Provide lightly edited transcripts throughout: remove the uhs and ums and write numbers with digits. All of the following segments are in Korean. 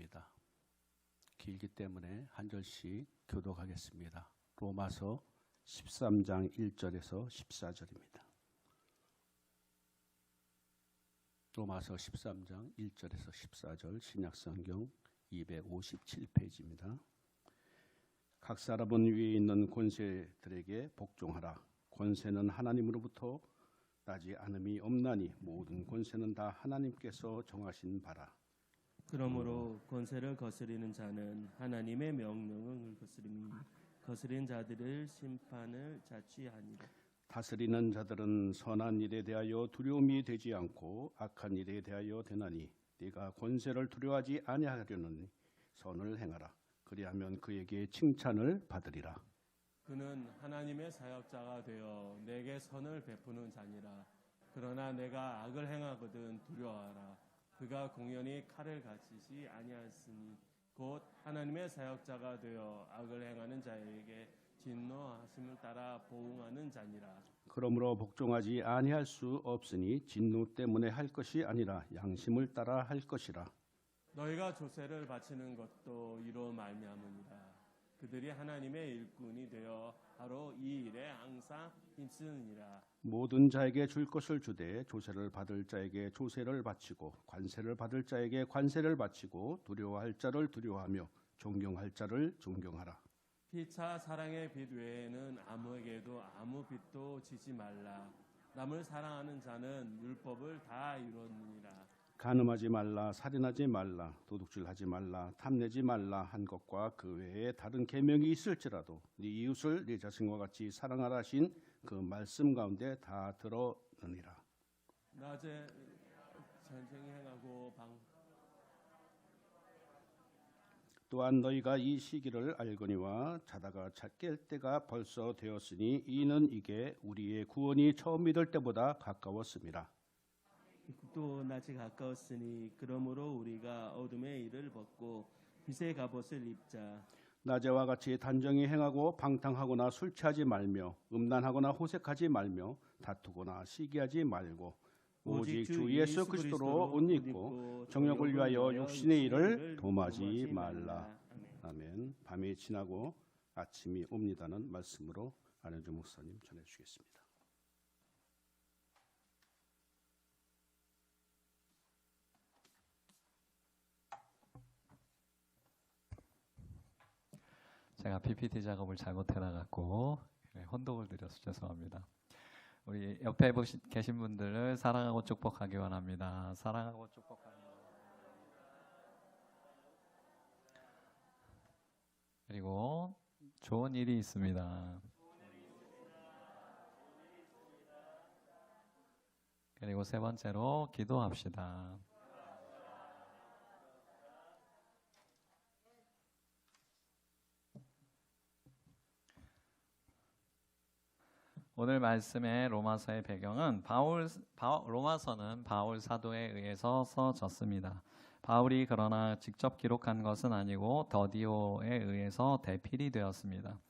있습니다. 길기 때문에 한 절씩 교독하겠습니다. 로마서 13장 1절에서 14절입니다. 로마서 13장 1절에서 14절 신약성경 257페이지입니다. 각 사람은 위에 있는 권세들에게 복종하라. 권세는 하나님으로부터 나지 않음이 없나니 모든 권세는 다 하나님께서 정하신 바라. 그러므로 권세를 거스리는 자는 하나님의 명령을 거스린 자들을 심판을 자취하니라. 다스리는 자들은 선한 일에 대하여 두려움이 되지 않고 악한 일에 대하여 되나니 네가 권세를 두려워하지 아니하려는 선을 행하라. 그리하면 그에게 칭찬을 받으리라. 그는 하나님의 사역자가 되어 내게 선을 베푸는 자니라. 그러나 내가 악을 행하거든 두려워하라. 그가 공연히 칼을 가지지 아니하였으니 곧 하나님의 사역자가 되어 악을 행하는 자에게 진노하심을 따라 보응하는 자니라. 그러므로 복종하지 아니할 수 없으니 진노 때문에 할 것이 아니라 양심을 따라 할 것이라. 너희가 조세를 바치는 것도 이로 말미암으니라. 그들이 하나님의 일꾼이 되어 바로 이 일에 항상 힘쓰느니라. 모든 자에게 줄 것을 주되 조세를 받을 자에게 조세를 바치고 관세를 받을 자에게 관세를 바치고 두려워할 자를 두려워하며 존경할 자를 존경하라. 피차 사랑의 빚 외에는 아무에게도 아무 빚도 지지 말라. 남을 사랑하는 자는 율법을 다 이뤘느니라. 간음하지 말라, 살인하지 말라, 도둑질하지 말라, 탐내지 말라 한 것과 그 외에 다른 계명이 있을지라도 네 이웃을 네 자신과 같이 사랑하라 하신 그 말씀 가운데 다 들었느니라. 낮에 전쟁 행하고 또한 너희가 이 시기를 알거니와 자다가 깰 때가 벌써 되었으니 이는 이게 우리의 구원이 처음 믿을 때보다 가까웠음이라. 또 낮이 가까웠으니 그러므로 우리가 어둠의 일을 벗고 빛의 갑옷을 입자. 낮에와 같이 단정히 행하고 방탕하거나 술 취하지 말며 음란하거나 호색하지 말며 다투거나 시기하지 말고 오직 주 예수 그리스도로 옷 입고 정욕을 위하여 육신의 일을 도마지 말라. 아멘. 밤이 지나고 아침이 옵니다는 말씀으로 안현주 목사님 전해주시겠습니다. 제가 PPT 작업을 잘못해나갔고 혼동을 드려서 죄송합니다. 우리 옆에 계신 분들을 사랑하고 축복하기 원합니다. 사랑하고 축복합니다. 그리고 좋은 일이 있습니다. 그리고 세 번째로 기도합시다. 오늘 말씀의 로마서의 배경은 로마서는 바울 사도에 의해서 써졌습니다. 바울이 그러나 직접 기록한 것은 아니고 더디오에 의해서 대필이 되었습니다.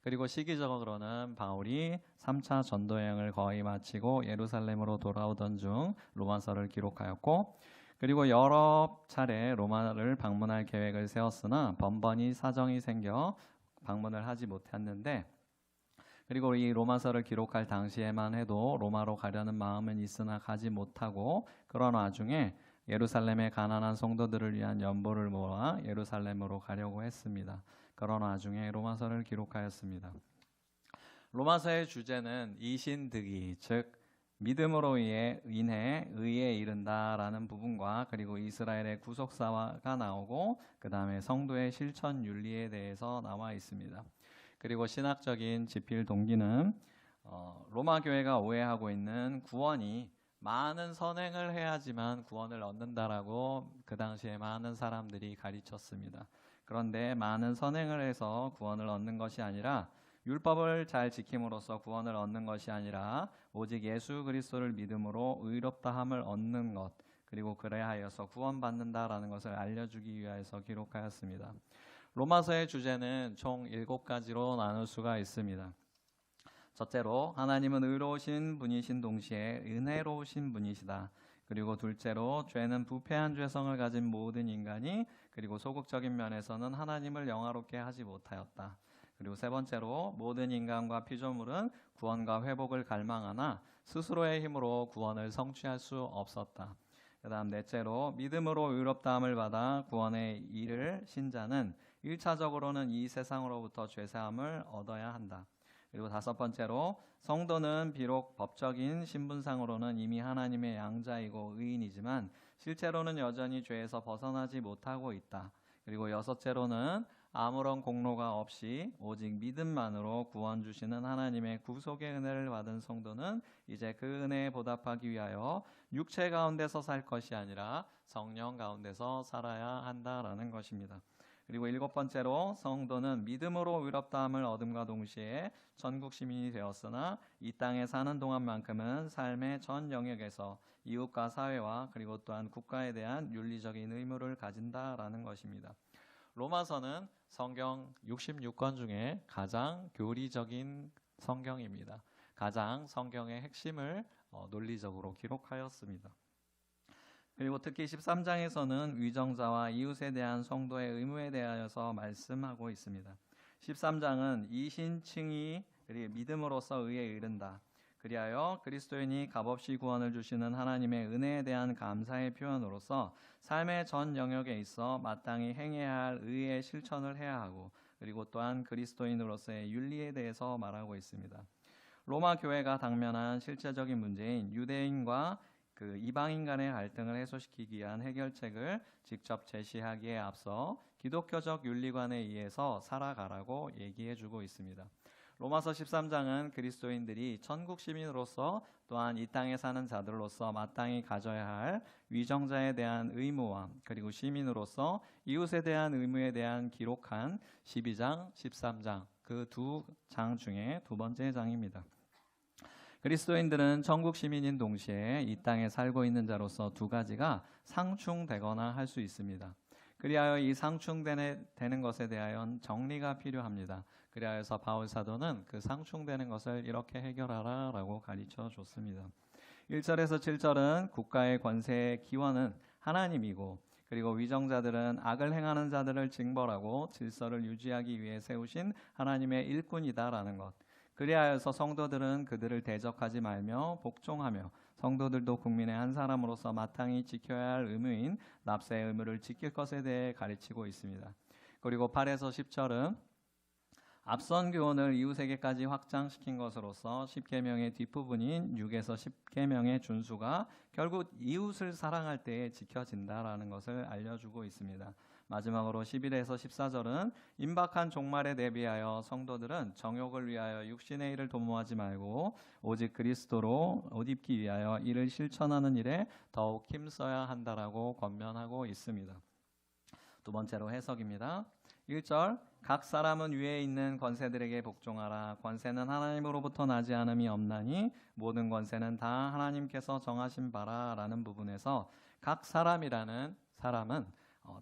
그리고 시기적으로는 바울이 3차 전도 여행을 거의 마치고 예루살렘으로 돌아오던 중 로마서를 기록하였고, 그리고 여러 차례 로마를 방문할 계획을 세웠으나 번번이 사정이 생겨 방문을 하지 못했는데, 그리고 이 로마서를 기록할 당시에만 해도 로마로 가려는 마음은 있으나 가지 못하고 그런 와중에 예루살렘의 가난한 성도들을 위한 연보를 모아 예루살렘으로 가려고 했습니다. 그런 와중에 로마서를 기록하였습니다. 로마서의 주제는 이신득이, 즉 믿음으로 인해 의에 이른다라는 부분과 그리고 이스라엘의 구속사가 나오고 그 다음에 성도의 실천 윤리에 대해서 나와 있습니다. 그리고 신학적인 지필 동기는 로마 교회가 오해하고 있는 구원이 많은 선행을 해야지만 구원을 얻는다라고 그 당시에 많은 사람들이 가르쳤습니다. 그런데 많은 선행을 해서 구원을 얻는 것이 아니라 율법을 잘 지킴으로써 구원을 얻는 것이 아니라 오직 예수 그리스도를 믿음으로 의롭다함을 얻는 것, 그리고 그래야 하여서 구원받는다라는 것을 알려주기 위해서 기록하였습니다. 로마서의 주제는 총 7가지로 나눌 수가 있습니다. 첫째로 하나님은 의로우신 분이신 동시에 은혜로우신 분이시다. 그리고 둘째로 죄는 부패한 죄성을 가진 모든 인간이 그리고 소극적인 면에서는 하나님을 영화롭게 하지 못하였다. 그리고 세 번째로 모든 인간과 피조물은 구원과 회복을 갈망하나 스스로의 힘으로 구원을 성취할 수 없었다. 그 다음 넷째로 믿음으로 의롭다함을 받아 구원의 이를 신자는 1차적으로는 이 세상으로부터 죄사함을 얻어야 한다. 그리고 다섯 번째로 성도는 비록 법적인 신분상으로는 이미 하나님의 양자이고 의인이지만 실제로는 여전히 죄에서 벗어나지 못하고 있다. 그리고 여섯째로는 아무런 공로가 없이 오직 믿음만으로 구원 주시는 하나님의 구속의 은혜를 받은 성도는 이제 그 은혜에 보답하기 위하여 육체 가운데서 살 것이 아니라 성령 가운데서 살아야 한다라는 것입니다. 그리고 일곱 번째로 성도는 믿음으로 의롭다함을 얻음과 동시에 천국 시민이 되었으나 이 땅에 사는 동안만큼은 삶의 전 영역에서 이웃과 사회와 그리고 또한 국가에 대한 윤리적인 의무를 가진다라는 것입니다. 로마서는 성경 66권 중에 가장 교리적인 성경입니다. 가장 성경의 핵심을 논리적으로 기록하였습니다. 그리고 특히 13장에서는 위정자와 이웃에 대한 성도의 의무에 대하여서 말씀하고 있습니다. 13장은 이신칭이 믿음으로써 의에 이른다. 그리하여 그리스도인이 값없이 구원을 주시는 하나님의 은혜에 대한 감사의 표현으로서 삶의 전 영역에 있어 마땅히 행해야 할 의의 실천을 해야 하고 그리고 또한 그리스도인으로서의 윤리에 대해서 말하고 있습니다. 로마 교회가 당면한 실제적인 문제인 유대인과 그 이방인 간의 갈등을 해소시키기 위한 해결책을 직접 제시하기에 앞서 기독교적 윤리관에 의해서 살아가라고 얘기해주고 있습니다. 로마서 13장은 그리스도인들이 천국 시민으로서 또한 이 땅에 사는 자들로서 마땅히 가져야 할 위정자에 대한 의무와 그리고 시민으로서 이웃에 대한 의무에 대한 기록한 12장, 13장 그 두 장 중에 두 번째 장입니다. 그리스도인들은 천국 시민인 동시에 이 땅에 살고 있는 자로서 두 가지가 상충되거나 할 수 있습니다. 그리하여 이 상충되는 것에 대하여 정리가 필요합니다. 그리하여서 바울 사도는 그 상충되는 것을 이렇게 해결하라 라고 가르쳐 줬습니다. 1절에서 7절은 국가의 권세의 기원은 하나님이고 그리고 위정자들은 악을 행하는 자들을 징벌하고 질서를 유지하기 위해 세우신 하나님의 일꾼이다라는 것. 그리하여서 성도들은 그들을 대적하지 말며 복종하며 성도들도 국민의 한 사람으로서 마땅히 지켜야 할 의무인 납세의 의무를 지킬 것에 대해 가르치고 있습니다. 그리고 8에서 10절은 앞선 교훈을 이웃에게까지 확장시킨 것으로서 10계명의 뒷부분인 6에서 10계명의 준수가 결국 이웃을 사랑할 때에 지켜진다라는 것을 알려주고 있습니다. 마지막으로 11에서 14절은 임박한 종말에 대비하여 성도들은 정욕을 위하여 육신의 일을 도모하지 말고 오직 그리스도로 옷 입기 위하여 이를 실천하는 일에 더욱 힘써야 한다라고 권면하고 있습니다. 두 번째로 해석입니다. 1절 각 사람은 위에 있는 권세들에게 복종하라. 권세는 하나님으로부터 나지 않음이 없나니 모든 권세는 다 하나님께서 정하신 바라 라는 부분에서 각 사람이라는 사람은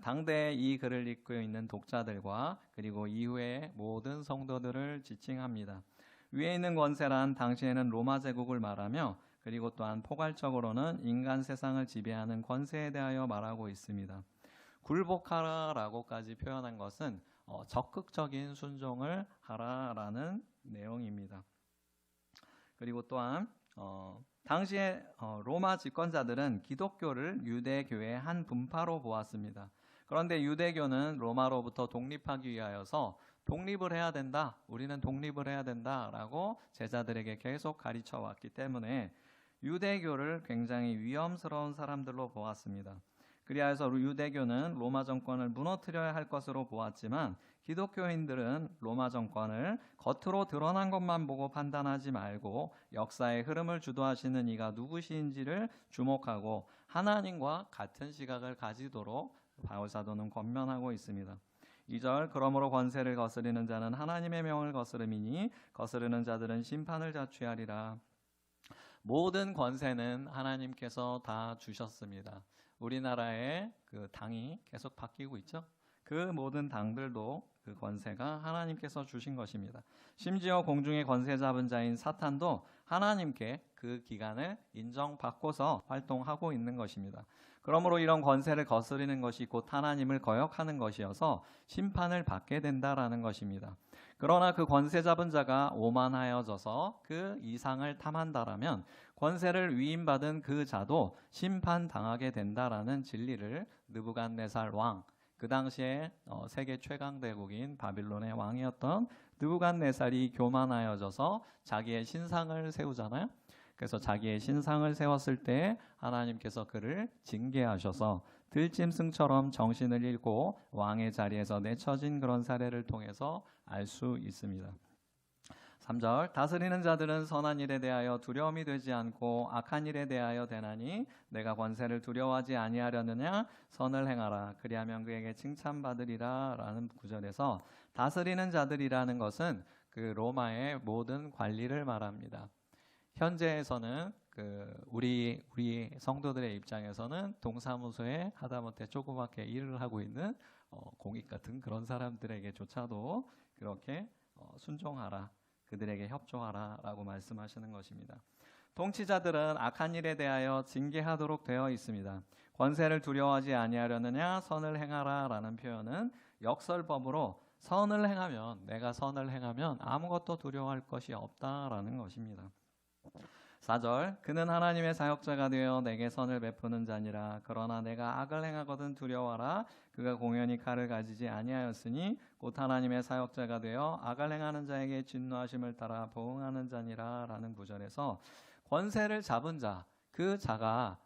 당대에 이 글을 읽고 있는 독자들과 그리고 이후의 모든 성도들을 지칭합니다. 위에 있는 권세란 당시에는 로마 제국을 말하며 그리고 또한 포괄적으로는 인간 세상을 지배하는 권세에 대하여 말하고 있습니다. 굴복하라라고까지 표현한 것은 적극적인 순종을 하라라는 내용입니다. 그리고 또한 당시에 로마 집권자들은 기독교를 유대교의 한 분파로 보았습니다. 그런데 유대교는 로마로부터 독립하기 위하여서 독립을 해야 된다. 우리는 독립을 해야 된다라고 제자들에게 계속 가르쳐 왔기 때문에 유대교를 굉장히 위험스러운 사람들로 보았습니다. 그리하여서 유대교는 로마 정권을 무너뜨려야 할 것으로 보았지만 기독교인들은 로마 정권을 겉으로 드러난 것만 보고 판단하지 말고 역사의 흐름을 주도하시는 이가 누구신지를 주목하고 하나님과 같은 시각을 가지도록 바울 사도는 권면하고 있습니다. 2절 그러므로 권세를 거스르는 자는 하나님의 명을 거스름이니 거스르는 자들은 심판을 자취하리라. 모든 권세는 하나님께서 다 주셨습니다. 우리나라의 그 당이 계속 바뀌고 있죠. 그 모든 당들도 그 권세가 하나님께서 주신 것입니다. 심지어 공중의 권세 잡은 자인 사탄도 하나님께 그 기간을 인정받고서 활동하고 있는 것입니다. 그러므로 이런 권세를 거스르는 것이 곧 하나님을 거역하는 것이어서 심판을 받게 된다라는 것입니다. 그러나 그 권세 잡은 자가 오만하여져서 그 이상을 탐한다라면 권세를 위임받은 그 자도 심판당하게 된다라는 진리를 느부갓네살 왕, 그 당시에 세계 최강 대국인 바빌론의 왕이었던 느부갓네살이 교만하여져서 자기의 신상을 세우잖아요. 그래서 자기의 신상을 세웠을 때 하나님께서 그를 징계하셔서 들짐승처럼 정신을 잃고 왕의 자리에서 내쳐진 그런 사례를 통해서 알 수 있습니다. 3절 다스리는 자들은 선한 일에 대하여 두려움이 되지 않고 악한 일에 대하여 되나니 내가 권세를 두려워하지 아니하려느냐 선을 행하라 그리하면 그에게 칭찬받으리라 라는 구절에서 다스리는 자들이라는 것은 그 로마의 모든 관리를 말합니다. 현재에서는 우리 성도들의 입장에서는 동사무소에 하다못해 조그맣게 일을 하고 있는 공익 같은 그런 사람들에게조차도 그렇게 순종하라, 그들에게 협조하라 라고 말씀하시는 것입니다. 통치자들은 악한 일에 대하여 징계하도록 되어 있습니다. 권세를 두려워하지 아니하려느냐 선을 행하라 라는 표현은 역설법으로 내가 선을 행하면 아무것도 두려워할 것이 없다라는 것입니다. 4절 그는 하나님의 사역자가 되어 내게 선을 베푸는 자니라. 그러나 내가 악을 행하거든 두려워하라. 그가 공연히 칼을 가지지 아니하였으니 곧 하나님의 사역자가 되어 악을 행하는 자에게 진노하심을 따라 보응하는 자니라 라는 구절에서 권세를 잡은 자, 그 자가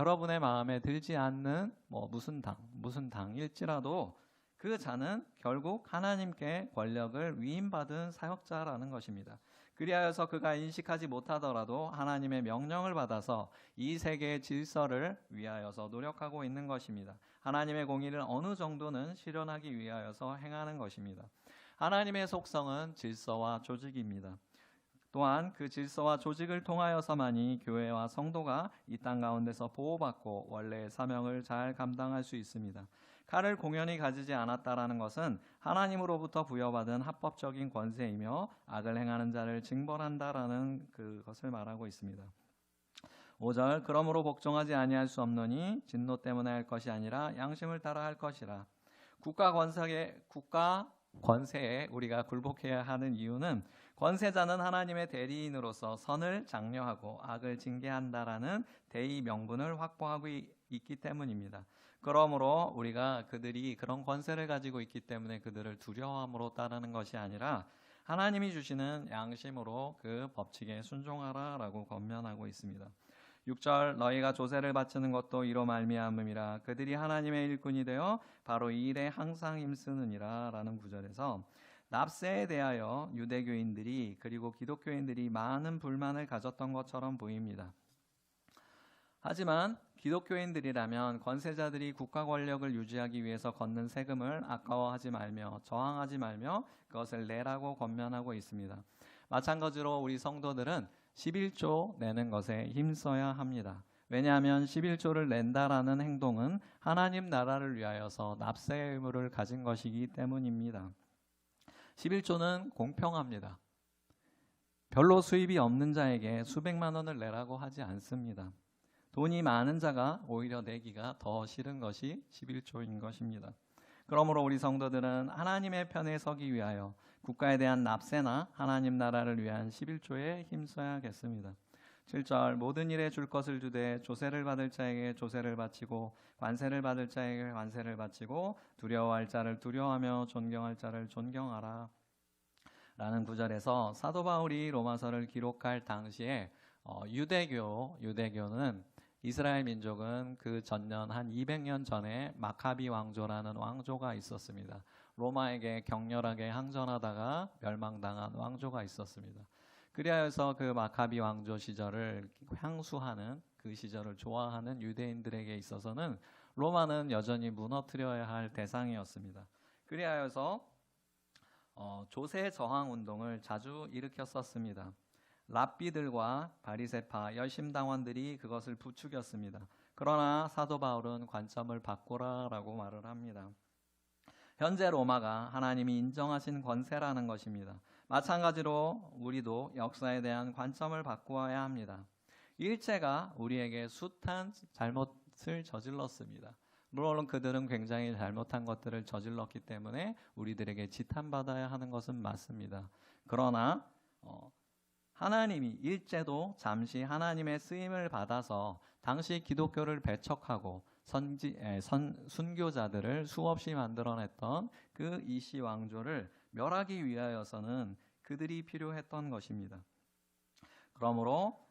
여러분의 마음에 들지 않는 무슨 당일지라도 그 자는 결국 하나님께 권력을 위임받은 사역자라는 것입니다. 그리하여서 그가 인식하지 못하더라도 하나님의 명령을 받아서 이 세계의 질서를 위하여서 노력하고 있는 것입니다. 하나님의 공의를 어느 정도는 실현하기 위하여서 행하는 것입니다. 하나님의 속성은 질서와 조직입니다. 또한 그 질서와 조직을 통하여서만이 교회와 성도가 이 땅 가운데서 보호받고 원래의 사명을 잘 감당할 수 있습니다. 칼을 공연히 가지지 않았다라는 것은 하나님으로부터 부여받은 합법적인 권세이며 악을 행하는 자를 징벌한다라는 그것을 말하고 있습니다. 5절 그러므로 복종하지 아니할 수 없노니 진노 때문에 할 것이 아니라 양심을 따라 할 것이라. 국가 권세에 우리가 굴복해야 하는 이유는 권세자는 하나님의 대리인으로서 선을 장려하고 악을 징계한다라는 대의 명분을 확보하고 있기 때문입니다. 그러므로 우리가 그들이 그런 권세를 가지고 있기 때문에 그들을 두려워함으로 따르는 것이 아니라 하나님이 주시는 양심으로 그 법칙에 순종하라라고 권면하고 있습니다. 6절 너희가 조세를 바치는 것도 이로 말미암음이라. 그들이 하나님의 일꾼이 되어 바로 이 일에 항상 힘쓰느니라 라는 구절에서 납세에 대하여 유대교인들이 그리고 기독교인들이 많은 불만을 가졌던 것처럼 보입니다. 하지만 기독교인들이라면 권세자들이 국가 권력을 유지하기 위해서 걷는 세금을 아까워하지 말며 저항하지 말며 그것을 내라고 권면하고 있습니다. 마찬가지로 우리 성도들은 11조 내는 것에 힘써야 합니다. 왜냐하면 11조를 낸다라는 행동은 하나님 나라를 위하여서 납세의 의무를 가진 것이기 때문입니다. 11조는 공평합니다. 별로 수입이 없는 자에게 수백만 원을 내라고 하지 않습니다. 돈이 많은 자가 오히려 내기가 더 싫은 것이 11조인 것입니다. 그러므로 우리 성도들은 하나님의 편에 서기 위하여 국가에 대한 납세나 하나님 나라를 위한 11조에 힘써야겠습니다. 7절 모든 일에 줄 것을 주되 조세를 받을 자에게 조세를 바치고 관세를 받을 자에게 관세를 바치고 두려워할 자를 두려워하며 존경할 자를 존경하라 라는 구절에서 사도 바울이 로마서를 기록할 당시에 유대교는 이스라엘 민족은 그 전년 한 200년 전에 마카비 왕조라는 왕조가 있었습니다. 로마에게 격렬하게 항전하다가 멸망당한 왕조가 있었습니다. 그리하여서 그 마카비 왕조 시절을 향수하는 그 시절을 좋아하는 유대인들에게 있어서는 로마는 여전히 무너뜨려야 할 대상이었습니다. 그리하여서 조세 저항 운동을 자주 일으켰었습니다. 랍비들과 바리새파 열심당원들이 그것을 부추겼습니다. 그러나 사도 바울은 관점을 바꾸라라고 말을 합니다. 현재 로마가 하나님이 인정하신 권세라는 것입니다. 마찬가지로 우리도 역사에 대한 관점을 바꾸어야 합니다. 일체가 우리에게 숱한 잘못 잘못을 저질렀습니다. 물론 그들은 굉장히 잘못한 것들을 저질렀기 때문에 우리들에게 지탄받아야 하는 것은 맞습니다. 그러나 하나님이 일제도 잠시 하나님의 쓰임을 받아서 당시 기독교를 배척하고 순교자들을 수없이 만들어냈던 그 이시 왕조를 멸하기 위하여서는 그들이 필요했던 것입니다. 그러므로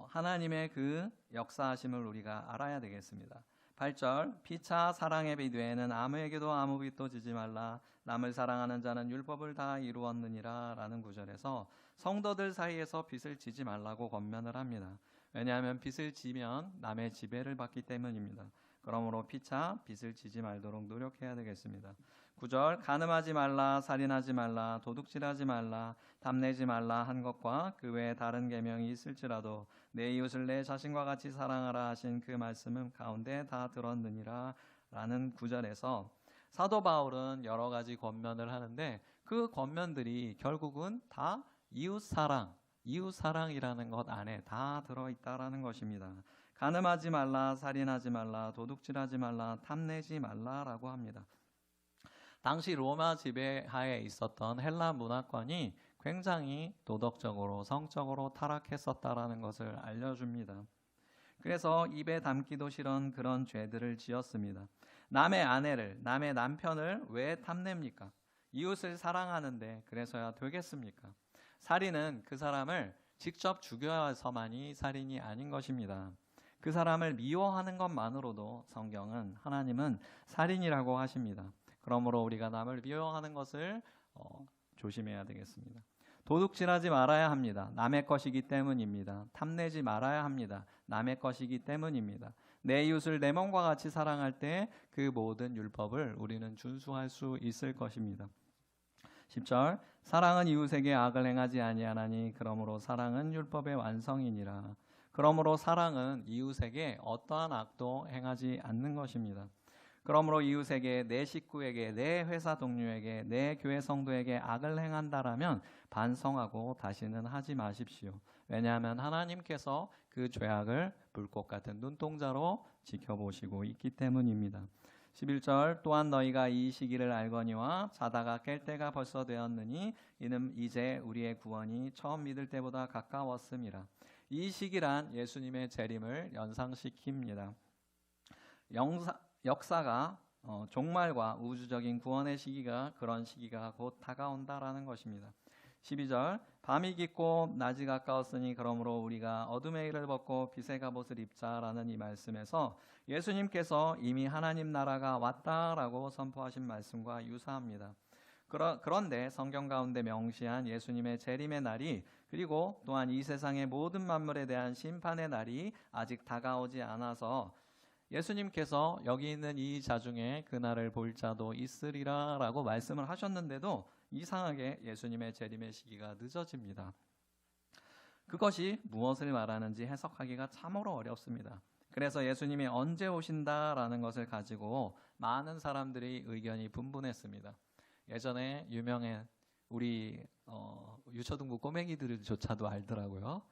하나님의 그 역사하심을 우리가 알아야 되겠습니다. 8절 피차 사랑의 빚 외에는 아무에게도 아무 빚도 지지 말라. 남을 사랑하는 자는 율법을 다 이루었느니라 라는 구절에서 성도들 사이에서 빚을 지지 말라고 권면을 합니다. 왜냐하면 빚을 지면 남의 지배를 받기 때문입니다. 그러므로 피차 빚을 지지 말도록 노력해야 되겠습니다. 9절 간음하지 말라, 살인하지 말라, 도둑질하지 말라, 탐내지 말라 한 것과 그 외에 다른 계명이 있을지라도 내 이웃을 내 자신과 같이 사랑하라 하신 그 말씀은 가운데 다 들었느니라 라는 구절에서 사도 바울은 여러 가지 권면을 하는데 그 권면들이 결국은 다 이웃사랑이라는 것 안에 다 들어있다라는 것입니다. 간음하지 말라, 살인하지 말라, 도둑질하지 말라, 탐내지 말라라고 합니다. 당시 로마 지배하에 있었던 헬라 문화권이 굉장히 도덕적으로 성적으로 타락했었다라는 것을 알려줍니다. 그래서 입에 담기도 싫은 그런 죄들을 지었습니다. 남의 아내를, 남의 남편을 왜 탐냅니까? 이웃을 사랑하는데 그래서야 되겠습니까? 살인은 그 사람을 직접 죽여서만이 살인이 아닌 것입니다. 그 사람을 미워하는 것만으로도 성경은 하나님은 살인이라고 하십니다. 그러므로 우리가 남을 미워하는 것을 조심해야 되겠습니다. 도둑질하지 말아야 합니다. 남의 것이기 때문입니다. 탐내지 말아야 합니다. 남의 것이기 때문입니다. 내 이웃을 내 몸과 같이 사랑할 때 그 모든 율법을 우리는 준수할 수 있을 것입니다. 10절 사랑은 이웃에게 악을 행하지 아니하나니 그러므로 사랑은 율법의 완성이니라. 그러므로 사랑은 이웃에게 어떠한 악도 행하지 않는 것입니다. 그러므로 이웃에게, 내 식구에게, 내 회사 동료에게, 내 교회 성도에게 악을 행한다라면 반성하고 다시는 하지 마십시오. 왜냐하면 하나님께서 그 죄악을 불꽃 같은 눈동자로 지켜보시고 있기 때문입니다. 11절 또한 너희가 이 시기를 알거니와 자다가 깰 때가 벌써 되었느니 이는 이제 우리의 구원이 처음 믿을 때보다 가까웠음이라. 이 시기란 예수님의 재림을 연상시킵니다. 역사가 종말과 우주적인 구원의 시기가 그런 시기가 곧 다가온다라는 것입니다. 12절 밤이 깊고 낮이 가까웠으니 그러므로 우리가 어둠의 일을 벗고 빛의 갑옷을 입자라는 이 말씀에서 예수님께서 이미 하나님 나라가 왔다라고 선포하신 말씀과 유사합니다. 그런데 성경 가운데 명시한 예수님의 재림의 날이 그리고 또한 이 세상의 모든 만물에 대한 심판의 날이 아직 다가오지 않아서 예수님께서 여기 있는 이 자 중에 그날을 볼 자도 있으리라 라고 말씀을 하셨는데도 이상하게 예수님의 재림의 시기가 늦어집니다. 그것이 무엇을 말하는지 해석하기가 참으로 어렵습니다. 그래서 예수님이 언제 오신다라는 것을 가지고 많은 사람들이 의견이 분분했습니다. 예전에 유명한 우리 유초등부 꼬맹이들조차도 알더라고요.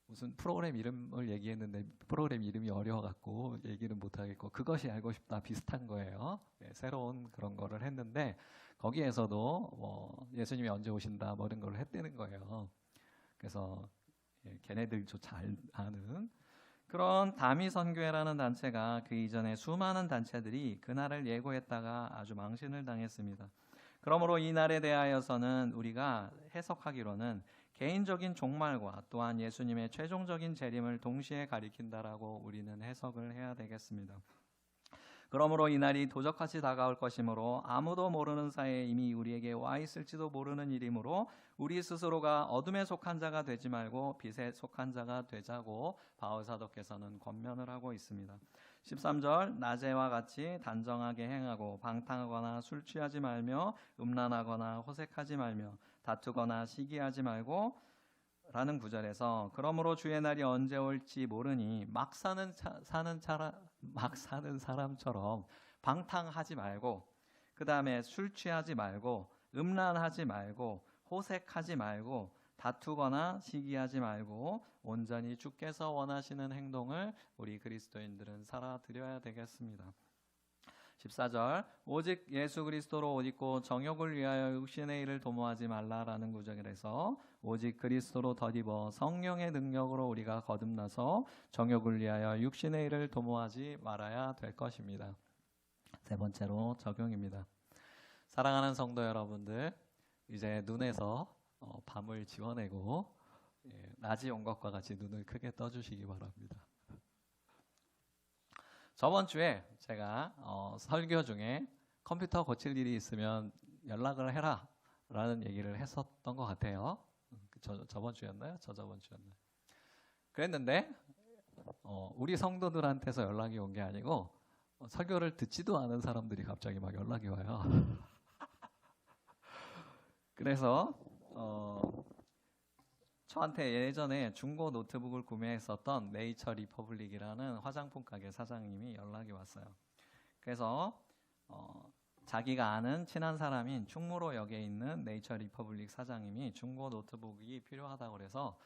무슨 프로그램 이름을 얘기했는데 프로그램 이름이 어려워갖고 얘기는 못하겠고 그것이 알고 싶다 비슷한 거예요. 네, 새로운 그런 거를 했는데 거기에서도 예수님이 언제 오신다 이런 걸 했다는 거예요. 그래서 걔네들조차 아는 그런 다미선교회라는 단체가 그 이전에 수많은 단체들이 그날을 예고했다가 아주 망신을 당했습니다. 그러므로 이 날에 대하여서는 우리가 해석하기로는 개인적인 종말과 또한 예수님의 최종적인 재림을 동시에 가리킨다라고 우리는 해석을 해야 되겠습니다. 그러므로 이 날이 도적같이 다가올 것이므로 아무도 모르는 사이에 이미 우리에게 와 있을지도 모르는 일이므로 우리 스스로가 어둠에 속한 자가 되지 말고 빛에 속한 자가 되자고 바울 사도께서는 권면을 하고 있습니다. 13절 낮에와 같이 단정하게 행하고 방탕하거나 술 취하지 말며 음란하거나 호색하지 말며 다투거나 시기하지 말고 라는 구절에서 그러므로 주의 날이 언제 올지 모르니 막 사는 사람처럼 방탕하지 말고 그 다음에 술 취하지 말고 음란하지 말고 호색하지 말고 다투거나 시기하지 말고 온전히 주께서 원하시는 행동을 우리 그리스도인들은 살아드려야 되겠습니다. 14절 오직 예수 그리스도로 옷 입고 정욕을 위하여 육신의 일을 도모하지 말라라는 구절에서 오직 그리스도로 덧입어 성령의 능력으로 우리가 거듭나서 정욕을 위하여 육신의 일을 도모하지 말아야 될 것입니다. 세 번째로 적용입니다. 사랑하는 성도 여러분들, 이제 눈에서 밤을 지워내고 낮이 온 것과 같이 눈을 크게 떠주시기 바랍니다. 저번 주에 제가 설교 중에 컴퓨터 고칠 일이 있으면 연락을 해라 라는 얘기를 했었던 것 같아요. 저번 주였나요? 저번 주였나요? 그랬는데 우리 성도들한테서 연락이 온 게 아니고 설교를 듣지도 않은 사람들이 갑자기 막 연락이 와요. 그래서 저한테 예전에 중고 노트북을 구매했었던 네이처 리퍼블릭이라는 화장품 가게 사장님이 연락이 왔어요. 그래서 자기가 아는 친한 사람인 충무로역에 있는 네이처 리퍼블릭 사장님이 중고 노트북이 필요하다고 그래서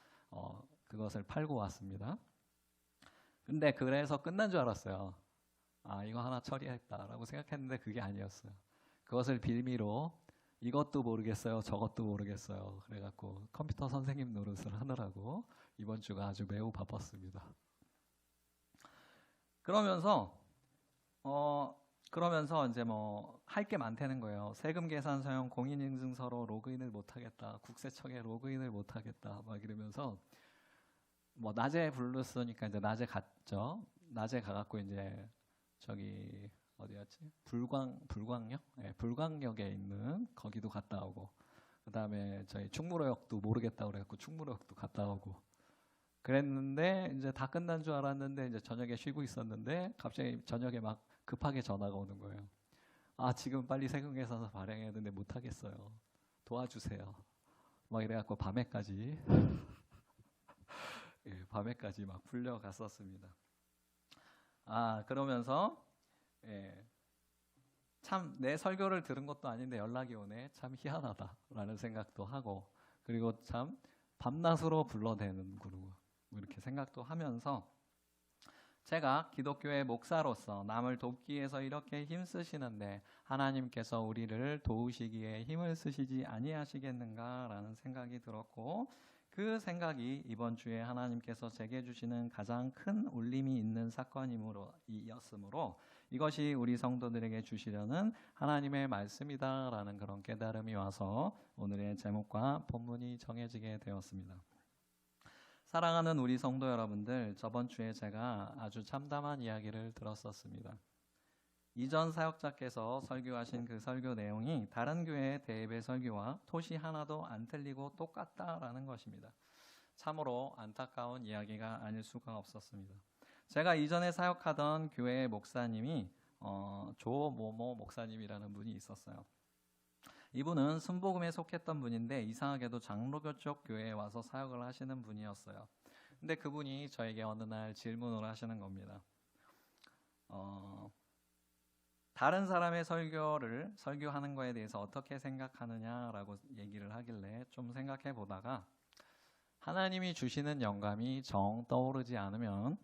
그것을 팔고 왔습니다. 근데 그래서 끝난 줄 알았어요. 아, 이거 하나 처리했다라고 생각했는데 그게 아니었어요. 그것을 빌미로 이것도 모르겠어요, 저것도 모르겠어요. 그래갖고 컴퓨터 선생님 노릇을 하느라고 이번 주가 아주 매우 바빴습니다. 그러면서 이제 뭐 할 게 많다는 거예요. 세금 계산 서용 공인인증서로 로그인을 못하겠다, 국세청에 로그인을 못하겠다, 막 이러면서 뭐 낮에 불렀으니까 이제 낮에 갔죠. 낮에 가갖고 이제 저기 어디였지? 불광역? 네, 불광역에 있는 거기도 갔다 오고, 그 다음에 저희 충무로역도 모르겠다고 그래갖고 충무로역도 갔다 오고 그랬는데 이제 다 끝난 줄 알았는데 이제 저녁에 쉬고 있었는데 갑자기 저녁에 막 급하게 전화가 오는 거예요. 아, 지금 빨리 세금 계산서 발행해야 되는데 못하겠어요. 도와주세요. 막 이래갖고 밤에까지 예, 밤에까지 막 풀려갔었습니다. 아, 그러면서 참 내 설교를 들은 것도 아닌데 연락이 오네, 참 희한하다라는 생각도 하고, 그리고 참 밤낮으로 불러대는구나 이렇게 생각도 하면서 제가 기독교의 목사로서 남을 돕기 위해서 이렇게 힘쓰시는데 하나님께서 우리를 도우시기에 힘을 쓰시지 아니하시겠는가라는 생각이 들었고, 그 생각이 이번 주에 하나님께서 제게 주시는 가장 큰 울림이 있는 사건이었으므로 이것이 우리 성도들에게 주시려는 하나님의 말씀이다라는 그런 깨달음이 와서 오늘의 제목과 본문이 정해지게 되었습니다. 사랑하는 우리 성도 여러분들, 저번 주에 제가 아주 참담한 이야기를 들었었습니다. 이전 사역자께서 설교하신 그 설교 내용이 다른 교회의 대입의 설교와 토시 하나도 안 틀리고 똑같다라는 것입니다. 참으로 안타까운 이야기가 아닐 수가 없었습니다. 제가 이전에 사역하던 교회의 목사님이 조모모 목사님이라는 분이 있었어요. 이분은 순복음에 속했던 분인데 이상하게도 장로교 쪽 교회에 와서 사역을 하시는 분이었어요. 근데 그분이 저에게 어느 날 질문을 하시는 겁니다. 다른 사람의 설교하는 거에 대해서 어떻게 생각하느냐라고 얘기를 하길래 좀 생각해 보다가 하나님이 주시는 영감이 정 떠오르지 않으면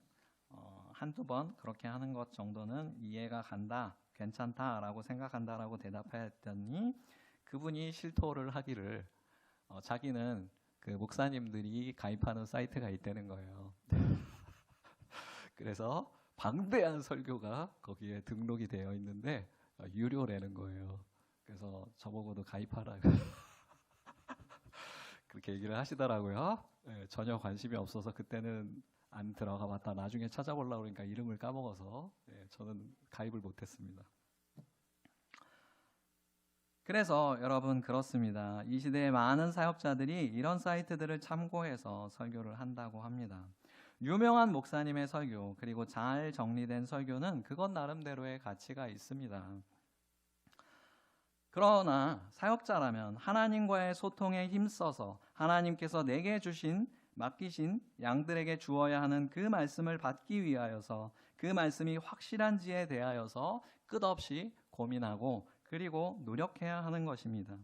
한두 번 그렇게 하는 것 정도는 이해가 간다, 괜찮다라고 생각한다라고 대답했더니 그분이 실토를 하기를 자기는 그 목사님들이 가입하는 사이트가 있다는 거예요. 그래서 방대한 설교가 거기에 등록이 되어 있는데 유료라는 거예요. 그래서 저보고도 가입하라고 그렇게 얘기를 하시더라고요. 네, 전혀 관심이 없어서 그때는 안 들어가 봤다. 나중에 찾아보려고 그러니까 이름을 까먹어서 저는 가입을 못했습니다. 그래서 여러분 그렇습니다. 이 시대의 많은 사역자들이 이런 사이트들을 참고해서 설교를 한다고 합니다. 유명한 목사님의 설교, 그리고 잘 정리된 설교는 그것 나름대로의 가치가 있습니다. 그러나 사역자라면 하나님과의 소통에 힘써서 하나님께서 내게 맡기신 양들에게 주어야 하는 그 말씀을 받기 위하여서 그 말씀이 확실한지에 대하여서 끝없이 고민하고 그리고 노력해야 하는 것입니다.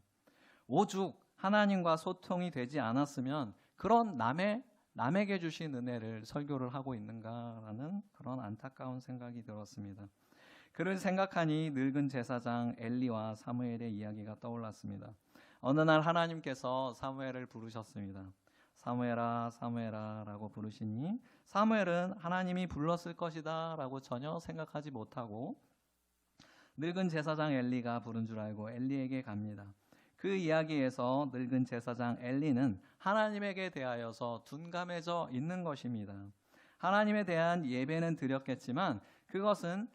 오죽 하나님과 소통이 되지 않았으면 그런 남에게 주신 은혜를 설교를 하고 있는가라는 그런 안타까운 생각이 들었습니다. 그를 생각하니 늙은 제사장 엘리와 사무엘의 이야기가 떠올랐습니다. 어느 날 하나님께서 사무엘을 부르셨습니다. 사무엘아, 사무엘아 라고 부르시니 사무엘은 하나님이 불렀을 것이다 라고 전혀 생각하지 못하고 늙은 제사장 엘리가 부른 줄 알고 엘리에게 갑니다. 그 이야기에서 늙은 제사장 엘리는 하나님에게 대하여서 둔감해져 있는 것입니다. 하나님에 대한 예배는 드렸겠지만 그것은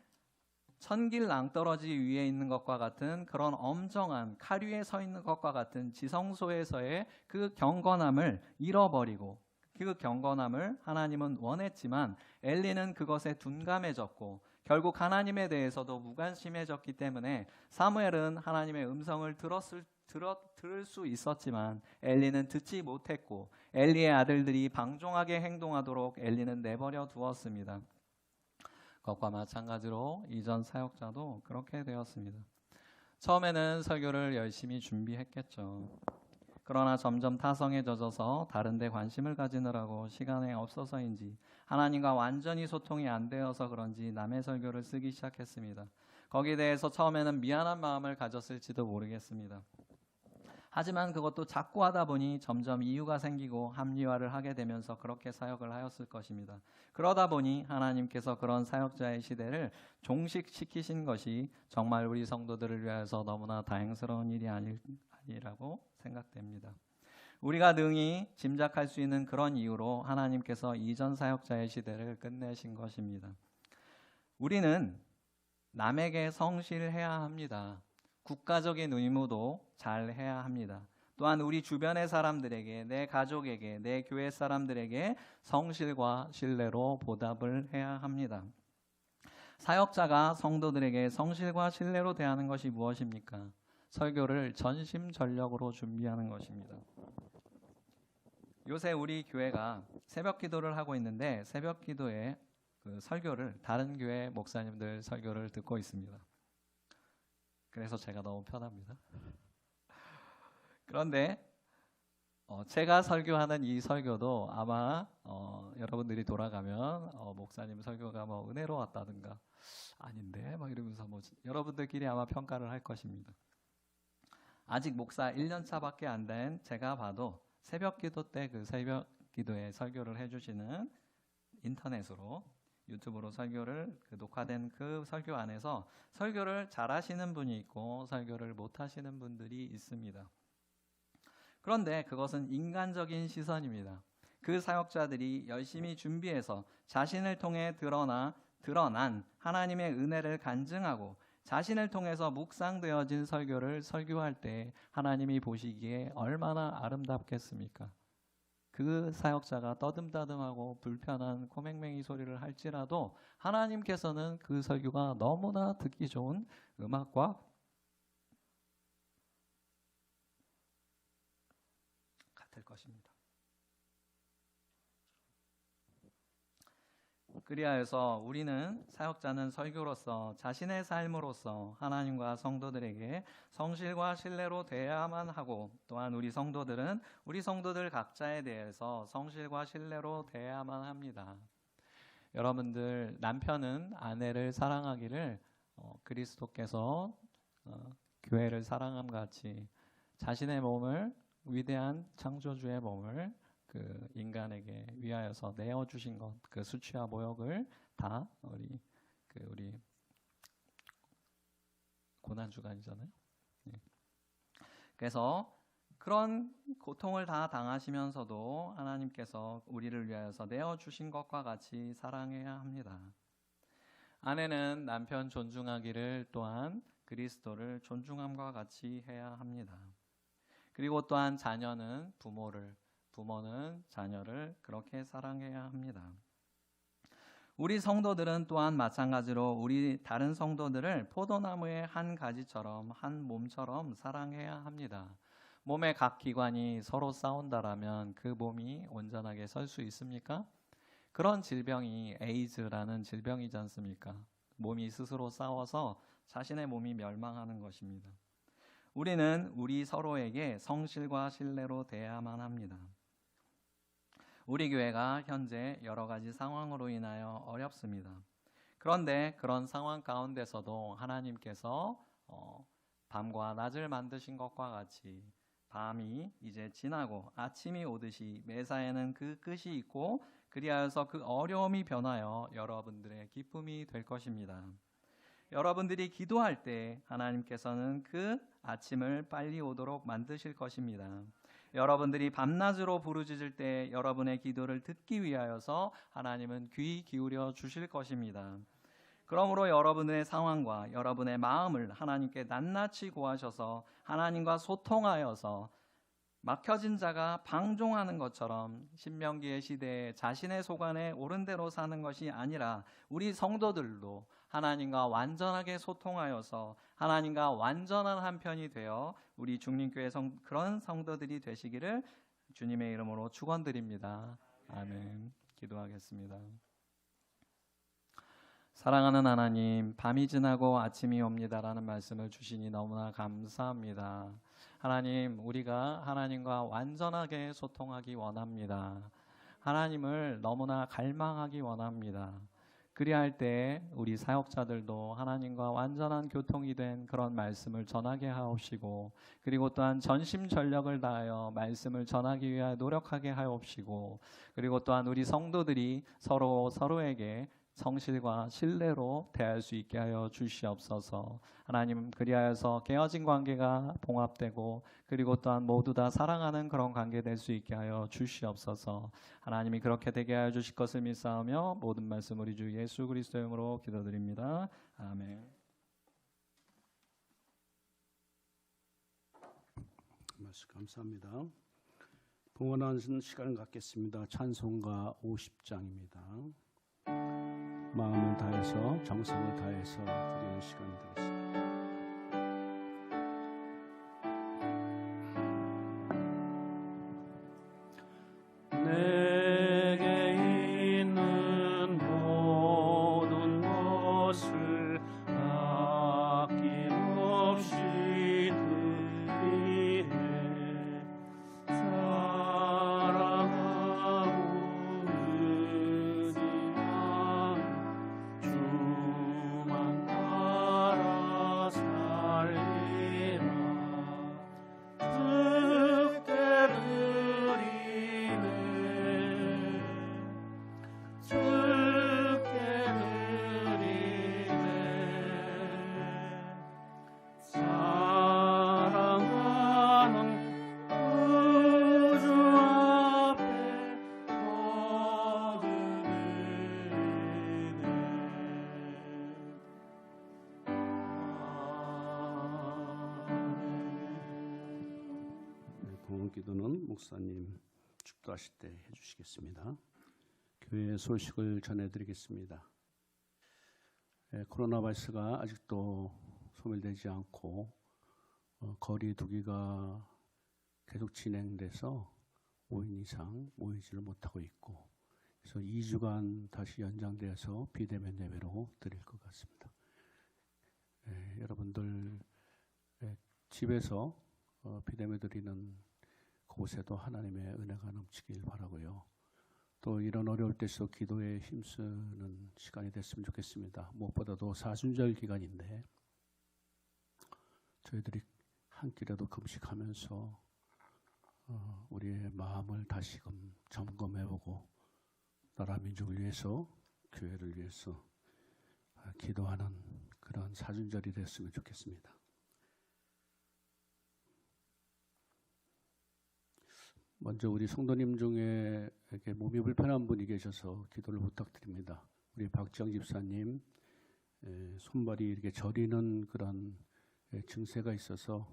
천길 낭떠러지 위에 있는 것과 같은 그런 엄정한 칼 위에 서 있는 것과 같은 지성소에서의 그 경건함을 잃어버리고 그 경건함을 하나님은 원했지만 엘리는 그것에 둔감해졌고 결국 하나님에 대해서도 무관심해졌기 때문에 사무엘은 하나님의 음성을 들을 수 있었지만 엘리는 듣지 못했고 엘리의 아들들이 방종하게 행동하도록 엘리는 내버려 두었습니다. 그것과 마찬가지로 이전 사역자도 그렇게 되었습니다. 처음에는 설교를 열심히 준비했겠죠. 그러나 점점 타성에 젖어서 다른 데 관심을 가지느라고 시간이 없어서인지 하나님과 완전히 소통이 안 되어서 그런지 남의 설교를 쓰기 시작했습니다. 거기에 대해서 처음에는 미안한 마음을 가졌을지도 모르겠습니다. 하지만 그것도 자꾸 하다 보니 점점 이유가 생기고 합리화를 하게 되면서 그렇게 사역을 하였을 것입니다. 그러다 보니 하나님께서 그런 사역자의 시대를 종식시키신 것이 정말 우리 성도들을 위하여서 너무나 다행스러운 일이 아니라고 생각됩니다. 우리가 능히 짐작할 수 있는 그런 이유로 하나님께서 이전 사역자의 시대를 끝내신 것입니다. 우리는 남에게 성실해야 합니다. 국가적인 의무도 잘 해야 합니다. 또한 우리 주변의 사람들에게, 내 가족에게, 내 교회 사람들에게 성실과 신뢰로 보답을 해야 합니다. 사역자가 성도들에게 성실과 신뢰로 대하는 것이 무엇입니까? 설교를 전심전력으로 준비하는 것입니다. 요새 우리 교회가 새벽 기도를 하고 있는데 새벽 기도에 그 설교를 다른 교회 목사님들 설교를 듣고 있습니다. 그래서 제가 너무 편합니다. 그런데 제가 설교하는 이 설교도 아마 여러분들이 돌아가면 목사님 설교가 뭐 은혜로웠다든가 아닌데 막 이러면서 뭐 여러분들끼리 아마 평가를 할 것입니다. 아직 목사 1년 차밖에 안 된 제가 봐도 새벽 기도 때 그 새벽 기도에 설교를 해주시는 인터넷으로 유튜브로 설교를 녹화된 그 설교 안에서 설교를 잘하시는 분이 있고 설교를 못하시는 분들이 있습니다. 그런데 그것은 인간적인 시선입니다. 그 사역자들이 열심히 준비해서 자신을 통해 드러난 하나님의 은혜를 간증하고 자신을 통해서 묵상되어진 설교를 설교할 때 하나님이 보시기에 얼마나 아름답겠습니까? 그 사역자가 떠듬떠듬하고 불편한 코맹맹이 소리를 할지라도 하나님께서는 그 설교가 너무나 듣기 좋은 음악과 같을 것입니다. 그리하여서 우리는 사역자는 설교로서 자신의 삶으로서 하나님과 성도들에게 성실과 신뢰로 대해야만 하고 또한 우리 성도들은 우리 성도들 각자에 대해서 성실과 신뢰로 대해야만 합니다. 여러분들 남편은 아내를 사랑하기를 그리스도께서 교회를 사랑함 같이 자신의 몸을 위대한 창조주의 몸을 그 인간에게 위하여서 내어 주신 것, 그 수치와 모욕을 다 우리 고난 주간이잖아요. 네. 그래서 그런 고통을 다 당하시면서도 하나님께서 우리를 위하여서 내어 주신 것과 같이 사랑해야 합니다. 아내는 남편 존중하기를 또한 그리스도를 존중함과 같이 해야 합니다. 그리고 또한 자녀는 부모는 자녀를 그렇게 사랑해야 합니다. 우리 성도들은 또한 마찬가지로 우리 다른 성도들을 포도나무의 한 가지처럼 한 몸처럼 사랑해야 합니다. 몸의 각 기관이 서로 싸운다라면 그 몸이 온전하게 설 수 있습니까? 그런 질병이 에이즈라는 질병이지 않습니까? 몸이 스스로 싸워서 자신의 몸이 멸망하는 것입니다. 우리는 우리 서로에게 성실과 신뢰로 대해야만 합니다. 우리 교회가 현재 여러 가지 상황으로 인하여 어렵습니다. 그런데 그런 상황 가운데서도 하나님께서 밤과 낮을 만드신 것과 같이 밤이 이제 지나고 아침이 오듯이 매사에는 그 끝이 있고 그리하여서 그 어려움이 변하여 여러분들의 기쁨이 될 것입니다. 여러분들이 기도할 때 하나님께서는 그 아침을 빨리 오도록 만드실 것입니다. 여러분들이 밤낮으로 부르짖을 때 여러분의 기도를 듣기 위하여서 하나님은 귀 기울여 주실 것입니다. 그러므로 여러분의 상황과 여러분의 마음을 하나님께 낱낱이 고하셔서 하나님과 소통하여서 막혀진 자가 방종하는 것처럼 신명기의 시대에 자신의 소관에 옳은 대로 사는 것이 아니라 우리 성도들도 하나님과 완전하게 소통하여서 하나님과 완전한 한편이 되어 우리 중림교회 그런 성도들이 되시기를 주님의 이름으로 축원드립니다. 아멘. 기도하겠습니다. 사랑하는 하나님, 밤이 지나고 아침이 옵니다라는 말씀을 주시니 너무나 감사합니다. 하나님, 우리가 하나님과 완전하게 소통하기 원합니다. 하나님을 너무나 갈망하기 원합니다. 그리할 때 우리 사역자들도 하나님과 완전한 교통이 된 그런 말씀을 전하게 하옵시고, 그리고 또한 전심전력을 다하여 말씀을 전하기 위하여 노력하게 하옵시고, 그리고 또한 우리 성도들이 서로에게 성실과 신뢰로 대할 수 있게 하여 주시옵소서. 하나님, 그리하여서 깨어진 관계가 봉합되고 그리고 또한 모두 다 사랑하는 그런 관계 될 수 있게 하여 주시옵소서. 하나님이 그렇게 되게 하여 주실 것을 믿사오며 모든 말씀 우리 주 예수 그리스도의 이름으로 기도드립니다. 아멘. 말씀 감사합니다. 봉헌하는 시간을 갖겠습니다. 찬송가 50장입니다. 마음을 다해서 정성을 다해서 드리는 시간이 되겠습니다. 내게 있는 모든 것을 아낌없이 드리네. 사랑하고 의지하는 주만 따라 살리라. 주께 드리네. 주께 드리네. 사랑하는 구주 앞에 봉헌 기도는 목사님 축도하실 때 해주시겠습니다. 교회 소식을 전해드리겠습니다. 코로나 바이러스가 아직도 소멸되지 않고 거리 두기가 계속 진행돼서 5인 이상 모이지를 못하고 있고, 그래서 2주간 다시 연장되어서 비대면 예배로 드릴 것 같습니다. 여러분들 집에서 비대면 드리는 곳에도 하나님의 은혜가 넘치길 바라고요. 또 이런 어려울 때일수록 기도에 힘쓰는 시간이 됐으면 좋겠습니다. 무엇보다도 사순절 기간인데 저희들이 한 끼라도 금식하면서 우리의 마음을 다시금 점검해보고 나라 민족을 위해서, 교회를 위해서 기도하는 그런 사순절이 됐으면 좋겠습니다. 먼저 우리 성도님 중에 이렇게 몸이 불편한 분이 계셔서 기도를 부탁드립니다. 우리 박지영 집사님 손발이 이렇게 저리는 그런 증세가 있어서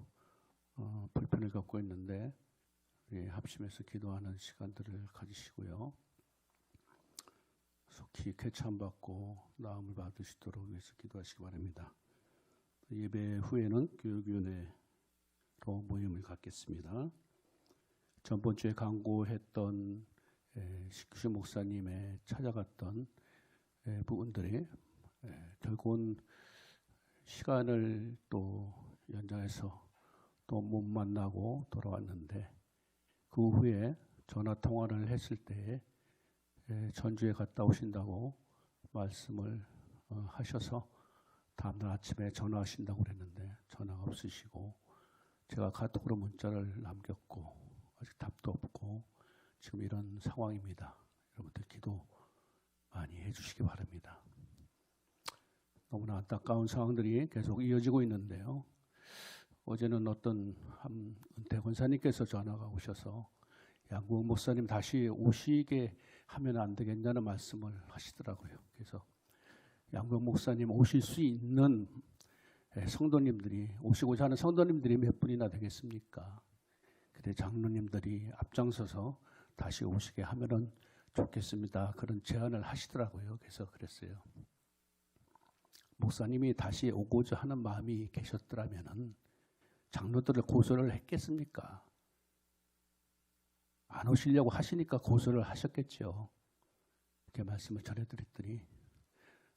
불편을 갖고 있는데 합심해서 기도하는 시간들을 가지시고요. 속히 쾌찬받고 나음을 받으시도록 위해서 기도하시기 바랍니다. 예배 후에는 교육위원회로 모임을 갖겠습니다. 전번 주에 강구했던 식규 목사님의 찾아갔던 부분들이 결국은 시간을 또 연장해서 또 못 만나고 돌아왔는데 그 후에 전화 통화를 했을 때 전주에 갔다 오신다고 말씀을 하셔서 다음날 아침에 전화하신다고 그랬는데 전화가 없으시고 제가 카톡으로 문자를 남겼고 아직 답도 없고 지금 이런 상황입니다. 여러분들 기도 많이 해주시기 바랍니다. 너무나 안타까운 상황들이 계속 이어지고 있는데요. 어제는 어떤 한 은퇴 권사님께서 전화가 오셔서 양궁 목사님 다시 오시게 하면 안 되겠냐는 말씀을 하시더라고요. 그래서 양궁 목사님 오실 수 있는 성도님들이 오시고자 하는 성도님들이 몇 분이나 되겠습니까? 그때 장로님들이 앞장서서 다시 오시게 하면은 좋겠습니다. 그런 제안을 하시더라고요. 그래서 그랬어요. 목사님이 다시 오고자 하는 마음이 계셨더라면은 장로들을 고소를 했겠습니까? 안 오시려고 하시니까 고소를 하셨겠죠. 이렇게 말씀을 전해드렸더니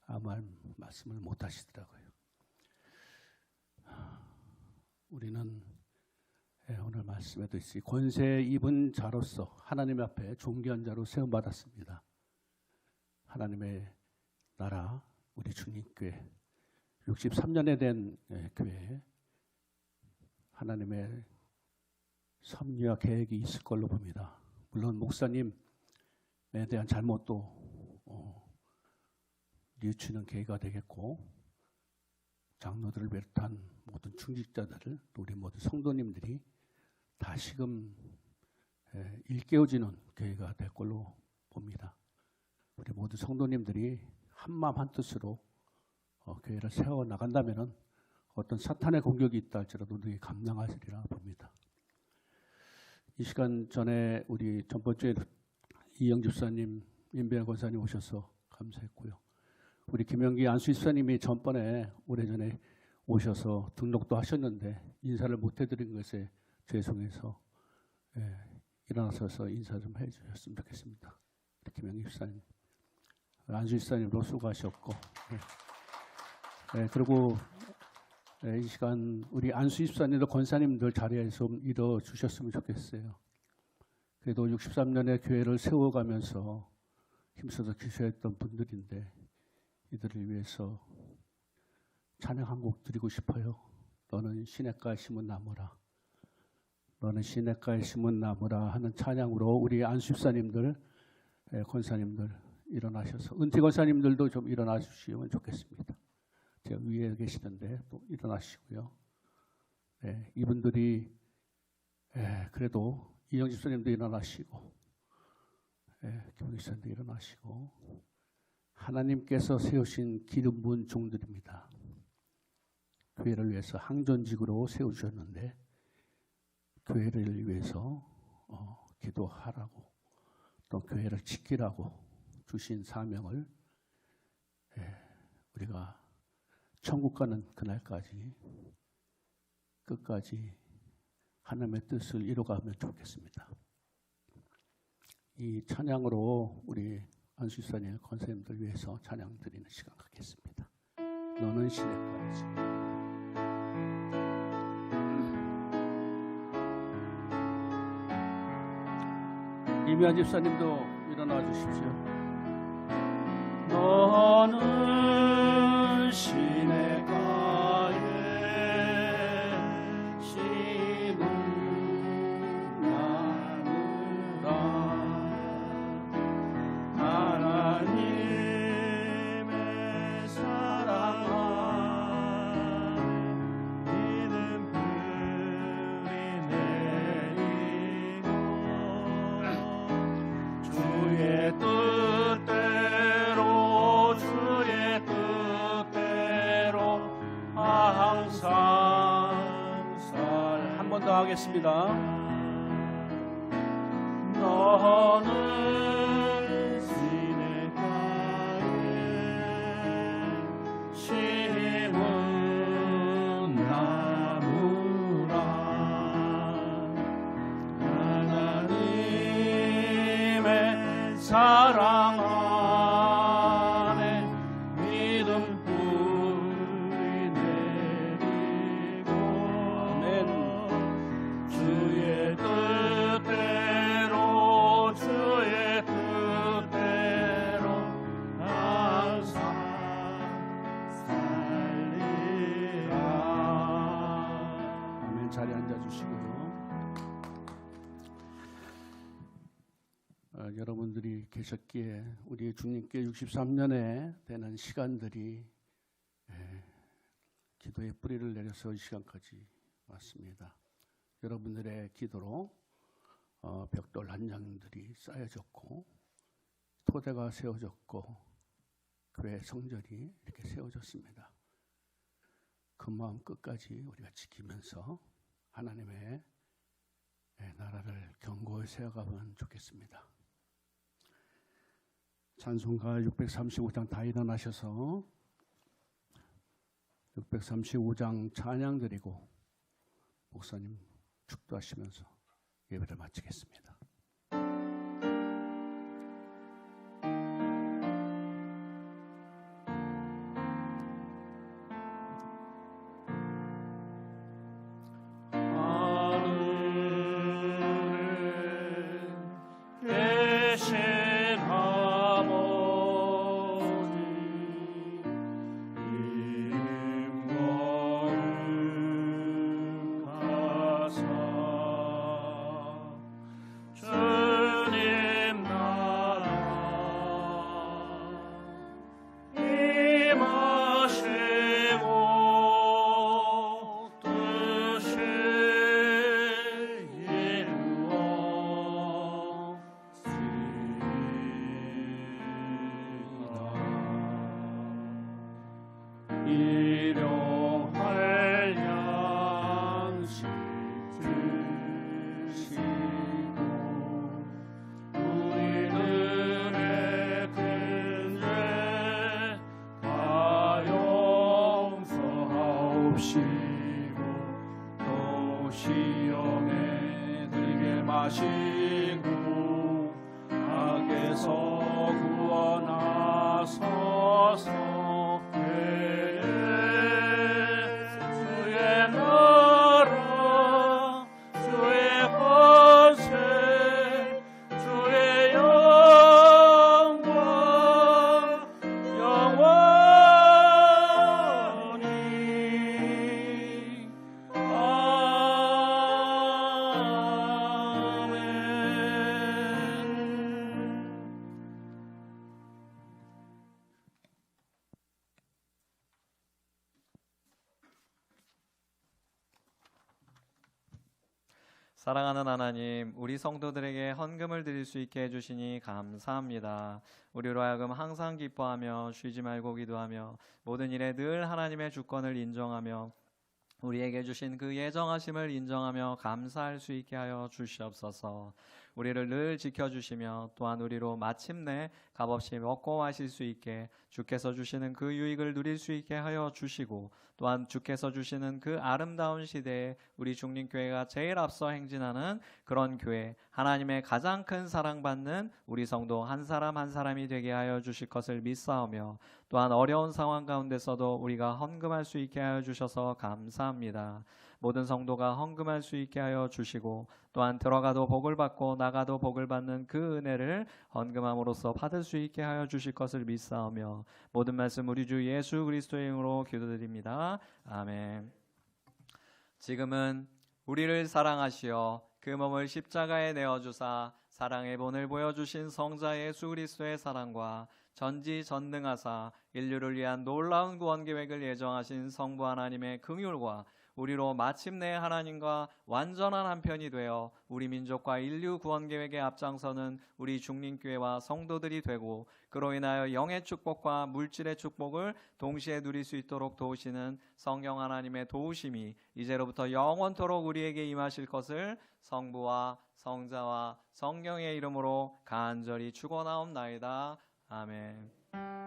아무 말씀을 못 하시더라고요. 우리는 오늘 말씀에도 있이 권세 입은 자로서 하나님 앞에 존귀한 자로 세움받았습니다. 하나님의 나라 우리 주님교회 63년에 된 교회 하나님의 섭리와 계획이 있을 걸로 봅니다. 물론 목사님에 대한 잘못도 뉘우치는 계기가 되겠고 장로들을 비롯한 모든 중직자들을 우리 모든 성도님들이 다시금 일깨워지는 계기가 될 걸로 봅니다. 우리 모든 성도님들이 한마음 한뜻으로 교회를 세워나간다면 어떤 사탄의 공격이 있다 할지라도 우리 감당하시리라 봅니다. 이 시간 전에 우리 전번주에 이영 집사님, 임배현 권사님 오셔서 감사했고요. 우리 김영기 안수 집사님이 전번에 오래전에 오셔서 등록도 하셨는데 인사를 못 해드린 것에 죄송해서 일어나셔서 인사 좀 해주셨으면 좋겠습니다. 김영기 집사님, 안수 집사님도 수고하셨고 그리고 이 시간 우리 안수 집사님도 권사님들 자리에 좀 이뤄 주셨으면 좋겠어요. 그래도 63년의 교회를 세워가면서 힘써서 기도했던 분들인데 이들을 위해서 찬양 한 곡 드리고 싶어요. 너는 시냇가에 심은 나무라. 너는 시냇가에 심은 나무라 하는 찬양으로 우리 안수 집사님들, 권사님들 일어나셔서 은퇴 권사님들도 좀 일어나 주시면 좋겠습니다. 제가 위에 계시던데 또 일어나시고요. 이분들이 그래도 이영 집사님도 일어나시고 김 집사님도 일어나시고 하나님께서 세우신 기름 부은 종들입니다. 교회를 위해서 항전직으로 세워주셨는데 교회를 위해서 기도하라고 또 교회를 지키라고 주신 사명을 우리가 천국 가는 그날까지 끝까지 하나님의 뜻을 이뤄가면 좋겠습니다. 이 찬양으로 우리 안수사님, 권사님들 위해서 찬양 드리는 시간 갖겠습니다. 너는 시냇가에 심은 이미아 집사님도 일어나 주십시오. 너는 시냇가에 심은 나무라. 하나님의 사랑아 믿음 뿌리 내리고 주의 뜻대로 주의 뜻대로 항상 살. 한 번 더 하겠습니다. 너는 시냇가에 심은 나무라. 하나님의 사랑 안에 믿음 뿌리 내리고 아멘. 자리에 앉아주시고요. 여러분들이 계셨기에 우리 주님께 63년에 되는 시간들이 기도의 뿌리를 내려서 이 시간까지 왔습니다. 여러분들의 기도로 벽돌 한 장들이 쌓여졌고 토대가 세워졌고 교회 성전이 이렇게 세워졌습니다. 그 마음 끝까지 우리가 지키면서 하나님의 나라를 견고히 세워가면 좋겠습니다. 찬송가 635장 다 일어나셔서 635장 찬양 드리고 목사님 축도하시면서 예배를 마치겠습니다. 일용할 양식 주시고 우리들의 큰 죄 다 용서하옵시고 또 시험에 들게 마시고 악에서 구원하소서. 사랑하는 하나님, 우리 성도들에게 헌금을 드릴 수 있게 해주시니 감사합니다. 우리로 하여금 항상 기뻐하며 쉬지 말고 기도하며 모든 일에 늘 하나님의 주권을 인정하며 우리에게 주신 그 예정하심을 인정하며 감사할 수 있게 하여 주시옵소서. 우리를 늘 지켜주시며 또한 우리로 마침내 값없이 먹고 마실 수 있게 주께서 주시는 그 유익을 누릴 수 있게 하여 주시고 또한 주께서 주시는 그 아름다운 시대에 우리 중림교회가 제일 앞서 행진하는 그런 교회, 하나님의 가장 큰 사랑받는 우리 성도 한 사람 한 사람이 되게 하여 주실 것을 믿사오며 또한 어려운 상황 가운데서도 우리가 헌금할 수 있게 하여 주셔서 감사합니다. 모든 성도가 헌금할 수 있게 하여 주시고 또한 들어가도 복을 받고 나가도 복을 받는 그 은혜를 헌금함으로써 받을 수 있게 하여 주실 것을 믿사오며 모든 말씀 우리 주 예수 그리스도의 이름으로 기도드립니다. 아멘. 지금은 우리를 사랑하시어 그 몸을 십자가에 내어주사 사랑의 본을 보여주신 성자 예수 그리스도의 사랑과 전지전능하사 인류를 위한 놀라운 구원 계획을 예정하신 성부 하나님의 긍휼과 우리로 마침내 하나님과 완전한 한편이 되어 우리 민족과 인류 구원 계획에 앞장서는 우리 중림교회와 성도들이 되고 그로 인하여 영의 축복과 물질의 축복을 동시에 누릴 수 있도록 도우시는 성령 하나님의 도우심이 이제로부터 영원토록 우리에게 임하실 것을 성부와 성자와 성령의 이름으로 간절히 축원하옵나이다. 아멘.